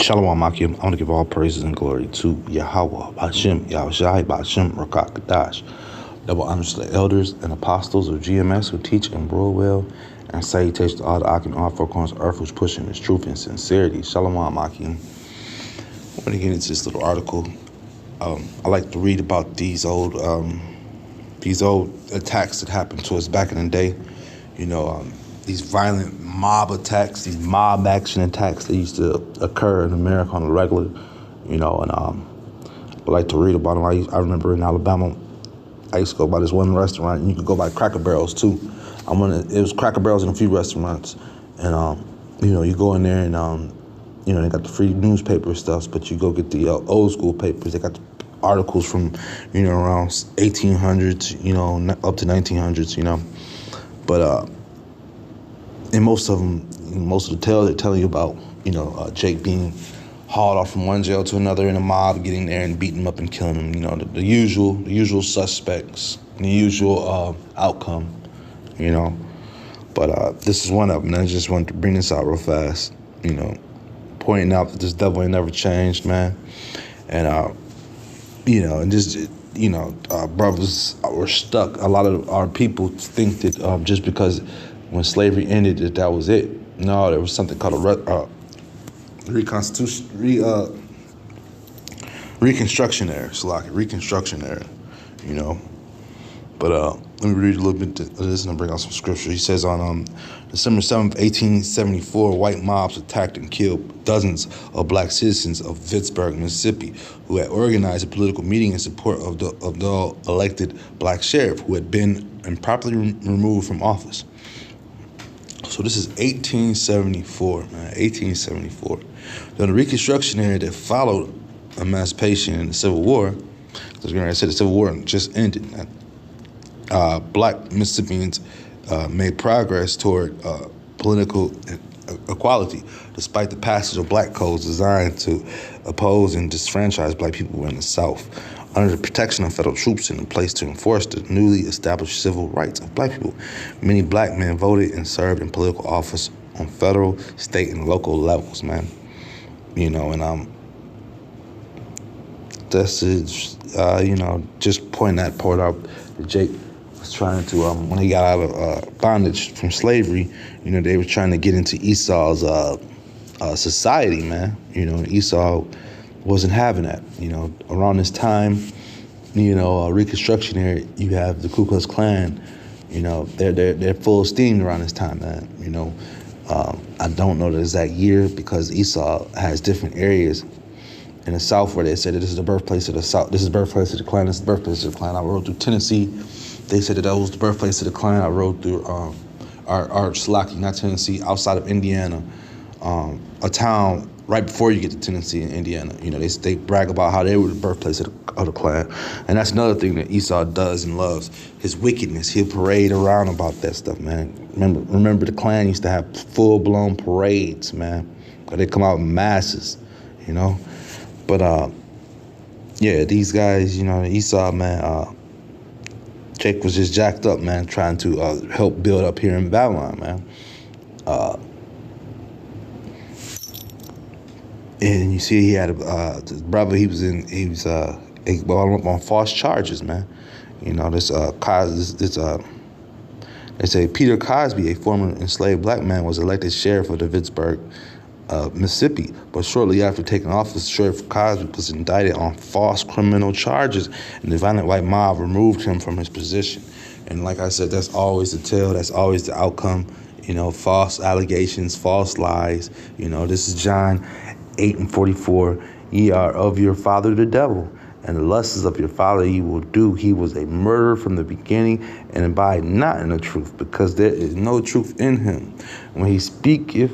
Shalom Akim. I want to give all praises and glory to Yahweh, Bashem, Yahushai, Bashem, Rakak Kadash. Double honors to the elders and apostles of GMS who teach and rule well, and salutations to all the Akim, all four corners of earth who's pushing this truth and sincerity. Shalom Akim. I want to get into this little article. I like to read about these old attacks that happened to us back in the day. These violent mob attacks, these mob action attacks that used to occur in America on the regular, and I like to read about them. I remember in Alabama, I used to go by this one restaurant, and you could go by Cracker Barrels too. It was Cracker Barrels in a few restaurants, and you go in there and they got the free newspaper stuff, but you go get the old school papers. They got the articles from around 1800s, up to 1900s, but and most of the tales they're telling you about, Jake being hauled off from one jail to another in a mob, getting there and beating him up and killing him. The usual suspects, the usual outcome, But this is one of them. And I just wanted to bring this out real fast, pointing out that this devil ain't never changed, man. And and just brothers were stuck. A lot of our people think that just because when slavery ended, that was it. No, there was something called a Reconstruction era. It's like a Reconstruction era, But let me read a little bit of this and bring out some scripture. He says on December 7th, 1874, white mobs attacked and killed dozens of black citizens of Vicksburg, Mississippi, who had organized a political meeting in support of the elected black sheriff who had been improperly removed from office. So this is 1874, man, 1874. During the Reconstruction era that followed emancipation and the Civil War, because I said the Civil War just ended, black Mississippians made progress toward political equality, despite the passage of black codes designed to oppose and disfranchise black people in the South. Under the protection of federal troops in place to enforce the newly established civil rights of black people, many black men voted and served in political office on federal, state, and local levels, man. That's just pointing that part out that Jake was trying to, when he got out of bondage from slavery, they were trying to get into Esau's society, man. Esau wasn't having that. Around this time, Reconstruction era, you have the Ku Klux Klan. They're full steam around this time, man. I don't know the exact year because Esau has different areas in the South where they said that this is the birthplace of the South. This is the birthplace of the Klan. This is the birthplace of the Klan. I rode through Tennessee. They said that was the birthplace of the Klan. I rode through not Tennessee, outside of Indiana, a town right before you get to Tennessee and Indiana. They brag about how they were the birthplace of the Klan. And that's another thing that Esau does and loves, his wickedness. He'll parade around about that stuff, man. Remember the Klan used to have full-blown parades, man. They come out in masses, But, these guys, Esau, man, Jake was just jacked up, man, trying to help build up here in Babylon, man. And you see, he had this brother. He was on false charges, man. They say Peter Cosby, a former enslaved black man, was elected sheriff of the Vicksburg, Mississippi. But shortly after taking office, Sheriff Cosby was indicted on false criminal charges, and the violent white mob removed him from his position. And like I said, that's always the tale. That's always the outcome. False allegations, false lies. This is John 8:44. Ye are of your father the devil, and the lusts of your father ye will do. He was a murderer from the beginning, and abide not in the truth, because there is no truth in him. When he speaketh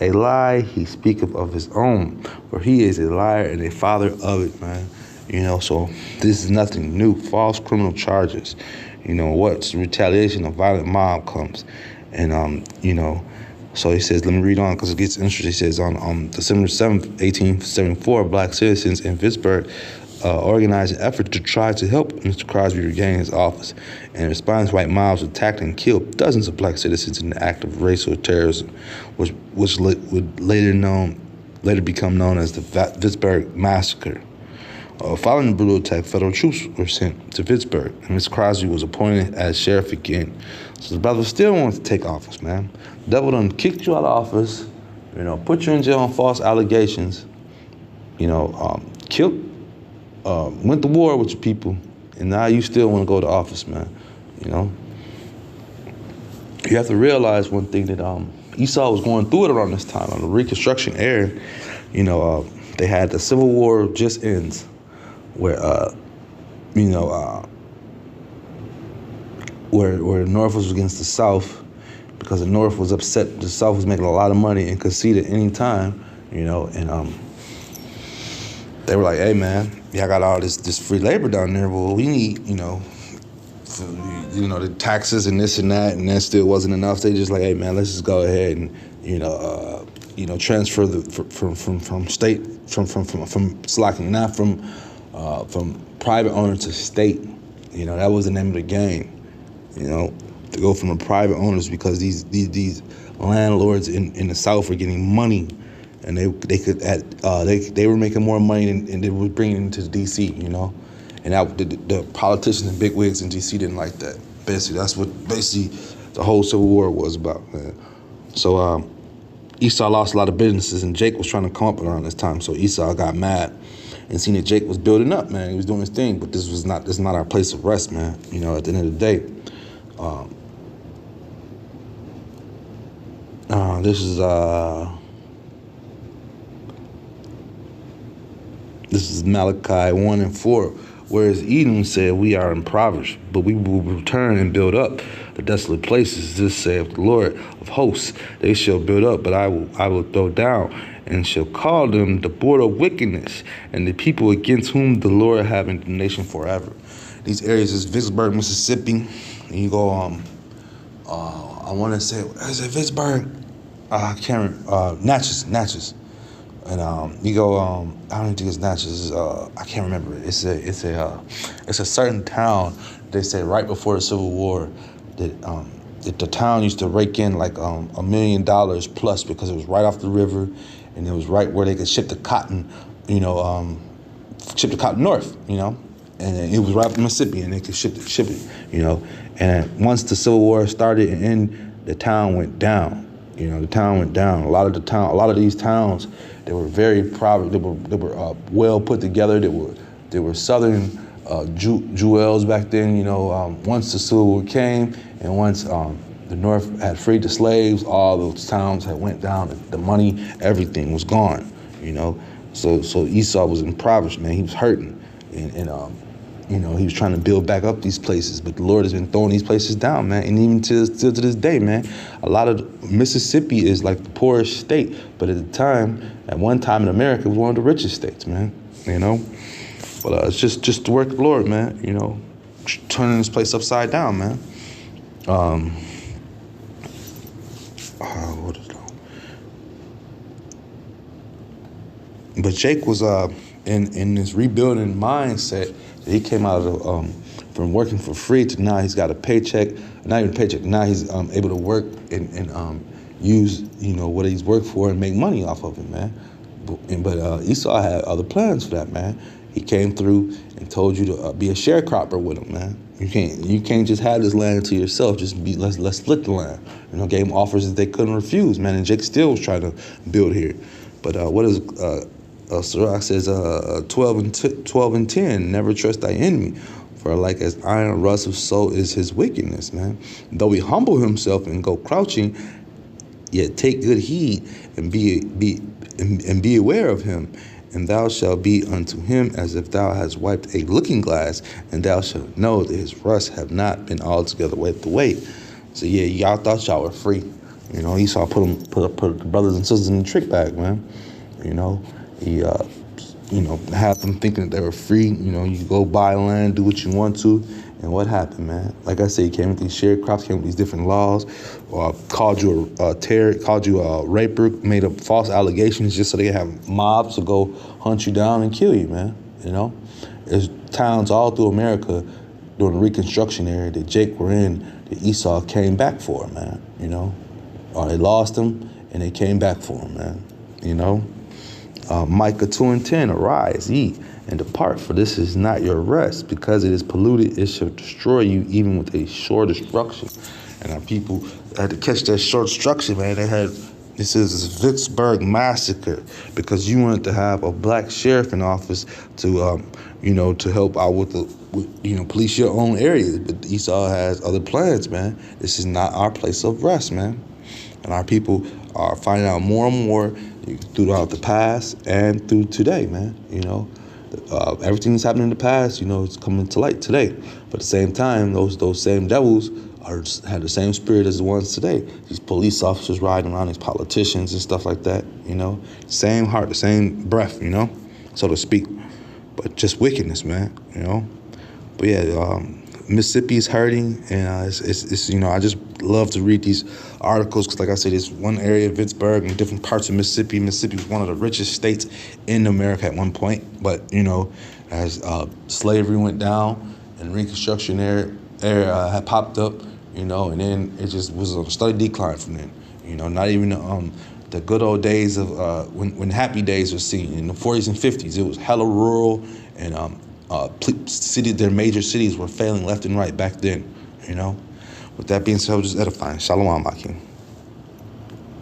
a lie, he speaketh of his own, for he is a liar and a father of it, man. So this is nothing new. False criminal charges. What's retaliation? A violent mob comes, and So he says, let me read on because it gets interesting. He says, on December 7th, 1874, black citizens in Vicksburg organized an effort to try to help Mr. Cosby regain his office. And in response, white mobs attacked and killed dozens of black citizens in the act of racial terrorism, which would later known later become known as the Vicksburg Massacre. Following the brutal attack, federal troops were sent to Vicksburg, and Miss Crosby was appointed as sheriff again. So the brother still wanted to take office, man. The devil done kicked you out of office, put you in jail on false allegations, killed, went to war with your people, and now you still want to go to office, man. You have to realize one thing that Esau was going through it around this time, on the Reconstruction era. They had the Civil War just ends, where where the North was against the South, because the North was upset the South was making a lot of money and could cede at any time, and they were like, hey man, y'all got all this free labor down there, well we need, the taxes and this and that still wasn't enough. They just like, hey man, let's just go ahead and transfer from state from slacking, not from private owner to state. That was the name of the game. To go from the private owners, because these landlords in the South were getting money, and they were making more money than they were bringing into DC. And that the politicians and bigwigs in DC didn't like that. Basically, that's what the whole Civil War was about, man. So Esau lost a lot of businesses, and Jake was trying to come up around this time. So Esau got mad and seen that Jake was building up, man. He was doing his thing, but this is not our place of rest, man. At the end of the day, this is Malachi 1:4. Whereas Edom said, we are impoverished, but we will return and build up the desolate places. This saith the Lord of hosts. They shall build up, but I will throw down, and shall call them the border of wickedness, and the people against whom the Lord have indignation forever. These areas is Vicksburg, Mississippi. And you go, I want to say, is it Vicksburg? I can't remember. Natchez. And you go, I don't think it's Natchez. I can't remember it. It's a certain town. They say right before the Civil War that the town used to rake in like $1 million plus, because it was right off the river, and it was right where they could ship the cotton, ship the cotton north, and it was right up in Mississippi, and they could ship it, And once the Civil War started and ended, the town went down. The town went down. A lot of these towns, they were very proud. They were well put together. They were Southern jewels back then. Once the Civil War came, and once the North had freed the slaves, all those towns had went down. The money, everything was gone. So Esau was impoverished, man. He was hurting, and he was trying to build back up these places, but the Lord has been throwing these places down, man. And even still to this day, man, a lot of Mississippi is like the poorest state, but at one time in America, it was one of the richest states, man. But it's just the work of the Lord, man. Turning this place upside down, man. What is that? But Jake was in this rebuilding mindset. He came out of from working for free to now he's got a paycheck, not even a paycheck. Now he's able to work and use what he's worked for and make money off of it, man. But Esau had other plans for that, man. He came through and told you to be a sharecropper with him, man. You can't just have this land to yourself. Let's split the land. Gave him offers that they couldn't refuse, man. And Jake still was trying to build here. But what is Sirach says 12 and 10, never trust thy enemy, for like as iron rust, so is his wickedness, man. Though he humble himself and go crouching, yet take good heed and be aware of him, and thou shalt be unto him as if thou hast wiped a looking glass, and thou shalt know that his rust have not been altogether wiped away. So yeah, y'all thought y'all were free. Esau put the brothers and sisters in the trick bag, man. He, had them thinking that they were free. You go buy land, do what you want to. And what happened, man? Like I said, he came with these sharecrops, came with these different laws, called you a terror, called you a raper, made up false allegations just so they could have mobs to go hunt you down and kill you, man. There's towns all through America during the Reconstruction era that Jake were in that Esau came back for, man. Or they lost him and they came back for him, man. Micah 2:10, arise, eat, and depart, for this is not your rest. Because it is polluted, it shall destroy you, even with a sure destruction. And our people had to catch that short destruction, man. This is Vicksburg massacre, because you wanted to have a black sheriff in office to, to help out with police your own areas. But Esau has other plans, man. This is not our place of rest, man. And our people are finding out more and more throughout the past and through today, man. Everything that's happened in the past, it's coming to light today. But at the same time, those same devils have the same spirit as the ones today. These police officers riding around, these politicians and stuff like that. Same heart, the same breath, so to speak. But just wickedness, man. But yeah, Mississippi is hurting, and it's I just love to read these articles because, like I said, there's one area of Vicksburg and different parts of Mississippi. Mississippi was one of the richest states in America at one point, but as slavery went down and Reconstruction era had popped up, and then it just was on a steady decline from then. Not even the good old days of when happy days were seen in the 40s and 50s. It was hella rural, and their major cities were failing left and right back then. With that being said, just edifying. Shalom, Akim.